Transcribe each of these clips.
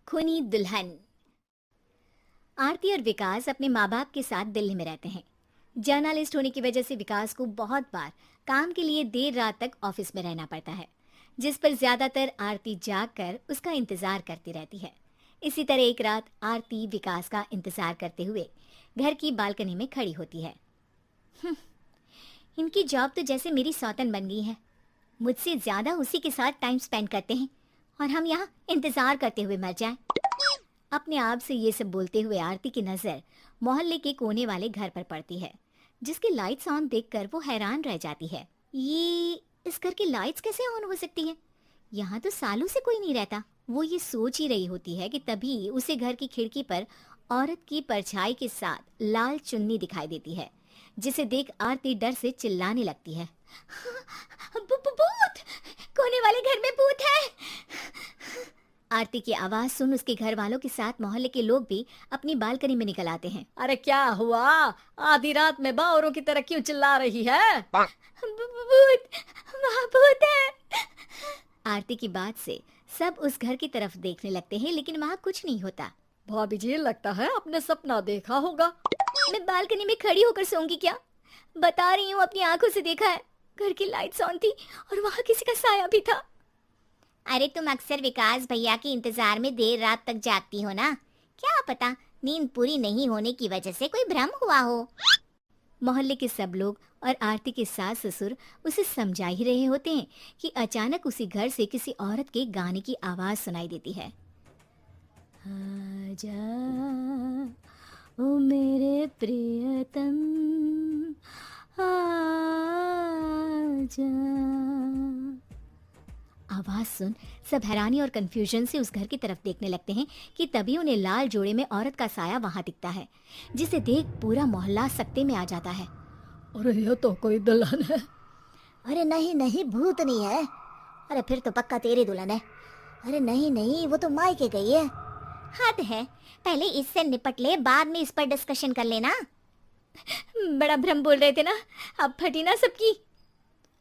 खूनी दुल्हन। आरती और विकास अपने माँ बाप के साथ दिल्ली में रहते हैं। जर्नलिस्ट होने की वजह से विकास को बहुत बार काम के लिए देर रात तक ऑफिस में रहना पड़ता है, जिस पर ज्यादातर आरती जाग कर उसका इंतजार करती रहती है। इसी तरह एक रात आरती विकास का इंतजार करते हुए घर की बालकनी में खड़ी होती है। "हम्म, इनकी जॉब तो जैसे मेरी सौतन बन गई है। मुझसे ज्यादा उसी के साथ टाइम स्पेंड करते हैं और हम यहाँ इंतजार करते हुए मर जाएं।" अपने आप से ये सब बोलते हुए आरती की नजर मोहल्ले के कोने वाले घर पर पड़ती है, जिसकी लाइट्स ऑन देखकर वो हैरान रह जाती है। ये इस घर की लाइट्स कैसे ऑन हो सकती है? यहाँ तो सालों से कोई नहीं रहता। वो ये सोच ही रही होती है कि तभी उसे घर की खिड़की पर औरत की परछाई के साथ लाल चुन्नी दिखाई देती है, जिसे देख आरती डर से चिल्लाने लगती है। भूत! कोने वाले घर में भूत है! आरती की आवाज सुन उसके घर वालों के साथ मोहल्ले के लोग भी अपनी बालकनी में निकल आते हैं। अरे क्या हुआ? आधी रात में बावरों की तरह क्यों चिल्ला रही है? भूत! वहाँ भूत है! आरती की बात से सब उस घर की तरफ देखने लगते हैं, लेकिन वहाँ कुछ नहीं होता। भाभी जी, लगता है आपने सपना देखा होगा। मैं बालकनी में खड़ी होकर सोऊंगी क्या? बता रही हूँ, अपनी आंखों से देखा है। घर की लाइट्स ऑन थी और वहाँ किसी का साया भी था। अरे तुम अक्सर विकास भैया के इंतजार में देर रात तक जागती हो ना, क्या पता नींद पूरी नहीं होने की वजह से कोई भ्रम हुआ हो। मोहल्ले के सब लोग और आरती के सास ससुर उसे समझा ही रहे होते हैं कि अचानक उसी घर से किसी औरत के गाने की आवाज सुनाई देती है। आजा ओ मेरे प्रियतम, आजा। आवाज सुन सब हैरानी और कंफ्यूजन से उस घर की तरफ देखने लगते हैं कि तभी उन्हें लाल जोड़े में औरत का साया वहां दिखता है, जिसे देख पूरा मोहल्ला सकते में आ जाता है। अरे ये तो कोई दुल्हन है। अरे नहीं नहीं, भूत नहीं है। अरे फिर तो पक्का तेरी दुल्हन है। अरे नहीं नहीं, वो तो मायके गई है। हद है, पहले इससे निपट ले, बाद में इस पर डिस्कशन कर लेना। बड़ा भ्रम बोल रहे थे ना, अब फटी ना सबकी।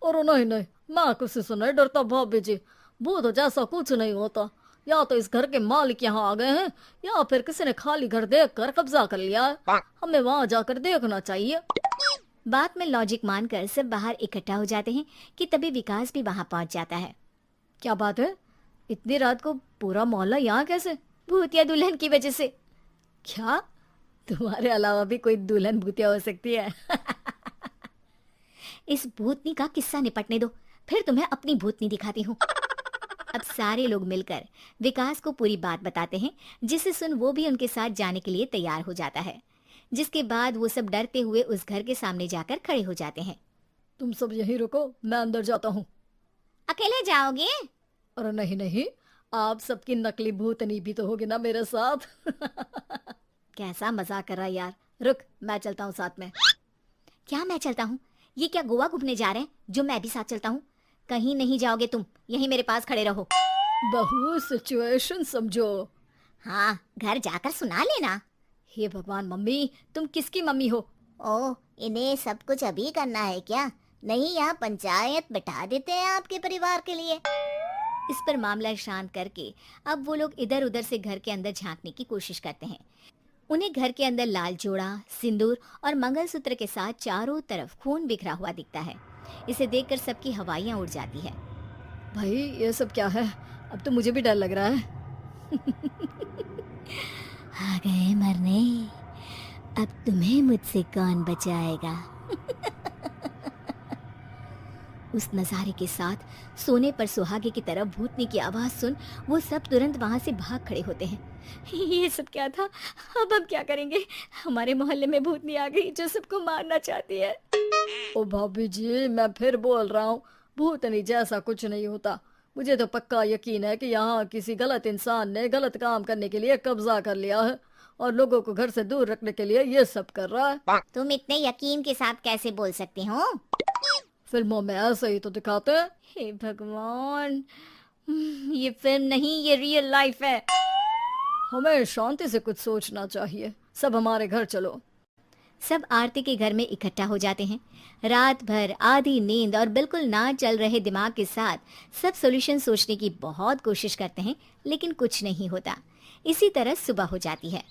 और नहीं नहीं, मैं किसी से नहीं डरता भाभी जी। भूत जैसा कुछ नहीं होता। या तो इस घर के मालिक यहाँ आ गए हैं, या फिर किसी ने खाली घर देख कर कब्जा कर लिया है। हमें वहाँ जाकर देखना चाहिए। बात में लॉजिक मानकर सब बाहर इकट्ठा हो जाते हैं कि तभी विकास भी वहां पहुंच जाता है। क्या बात है? इतनी रात को पूरा मोहल्ला यहाँ कैसे? भूतिया दुल्हन की वजह से। क्या तुम्हारे अलावा भी कोई दुल्हन भूतिया हो सकती है? इस भूतनी का किस्सा निपटने दो, फिर तुम्हें अपनी भूतनी दिखाती हूँ। अब सारे लोग मिलकर विकास को पूरी बात बताते हैं, जिसे सुन वो भी उनके साथ जाने के लिए तैयार हो जाता है। जिसके बाद वो सब डरते हुए उस घर के सामने जाकर खड़े हो जाते हैं। तुम सब यहीं रुको, मैं अंदर जाता हूँ। अकेले जाओगे? अरे नहीं नहीं, आप सबकी नकली भूतनी भी तो होगी ना मेरे साथ। कैसा मजाक कर रहा है यार। रुक, मैं चलता हूँ साथ में। क्या मैं चलता हूँ? ये क्या गोवा घूमने जा रहे हैं जो मैं भी साथ चलता हूँ? कहीं नहीं जाओगे तुम, यहीं मेरे पास खड़े रहो। बहू सिचुएशन समझो। हाँ, घर जाकर सुना लेना। हे भगवान, मम्मी तुम किसकी मम्मी हो? ओ, इन्हें सब कुछ अभी करना है क्या? नहीं, यहाँ पंचायत बैठा देते हैं आपके परिवार के लिए। इस पर मामला शांत करके अब वो लोग इधर उधर से घर के अंदर झांकने की कोशिश करते हैं। उन्हें घर के अंदर लाल जोड़ा, सिंदूर और मंगलसूत्र के साथ चारों तरफ खून बिखरा हुआ दिखता है। इसे देखकर सबकी हवाइयां उड़ जाती है। भाई ये सब क्या है? अब तो मुझे भी डर लग रहा है। आ गए मरने, अब तुम्हें मुझसे कौन बचाएगा? उस नजारे के साथ सोने पर सुहागे की तरफ भूतनी की आवाज सुन वो सब तुरंत वहां से भाग खड़े होते हैं। ये सब क्या था? अब हम क्या करेंगे? हमारे मोहल्ले में भूतनी आ गई जो सबको मारना चाहती है। ओ भाभी जी, मैं फिर बोल रहा हूँ, भूतनी जैसा कुछ नहीं होता। मुझे तो पक्का यकीन है कि यहाँ किसी गलत इंसान ने गलत काम करने के लिए कब्जा कर लिया है और लोगों को घर से दूर रखने के लिए ये सब कर रहा है। तुम इतने यकीन के साथ कैसे बोल सकते हो? फिल्मों में ऐसे ही तो दिखाते हैं। हे भगवान, ये फिल्म नहीं, ये रियल लाइफ है। हमें शांति से कुछ सोचना चाहिए। सब हमारे घर चलो। सब आरती के घर में इकट्ठा हो जाते हैं। रात भर आधी नींद और बिल्कुल ना चल रहे दिमाग के साथ सब सॉल्यूशन सोचने की बहुत कोशिश करते हैं, लेकिन कुछ नहीं होता। इसी तरह सुबह हो जाती है।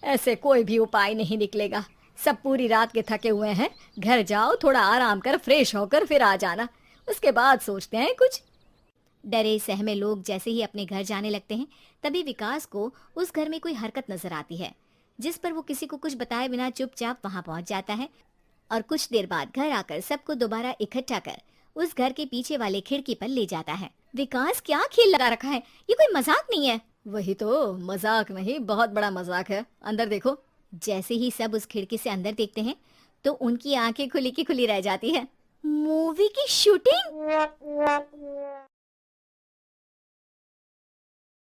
ऐसे कोई भी उपाय नहीं निकलेगा। सब पूरी रात के थके हुए हैं। घर जाओ, थोड़ा आराम कर, फ्रेश होकर फिर आ जाना, उसके बाद सोचते हैं कुछ। डरे सहमे लोग जैसे ही अपने घर जाने लगते हैं, तभी विकास को उस घर में कोई हरकत नजर आती है, जिस पर वो किसी को कुछ बताए बिना चुपचाप वहां पहुंच जाता है और कुछ देर बाद घर आकर सबको दोबारा इकट्ठा कर उस घर के पीछे वाले खिड़की पर ले जाता है। विकास क्या खेल लगा रखा है, ये कोई मजाक नहीं है। वही तो, मजाक नहीं, बहुत बड़ा मजाक है। अंदर देखो। जैसे ही सब उस खिड़की से अंदर देखते हैं तो उनकी आंखें खुली की खुली रह जाती है। मूवी की शूटिंग!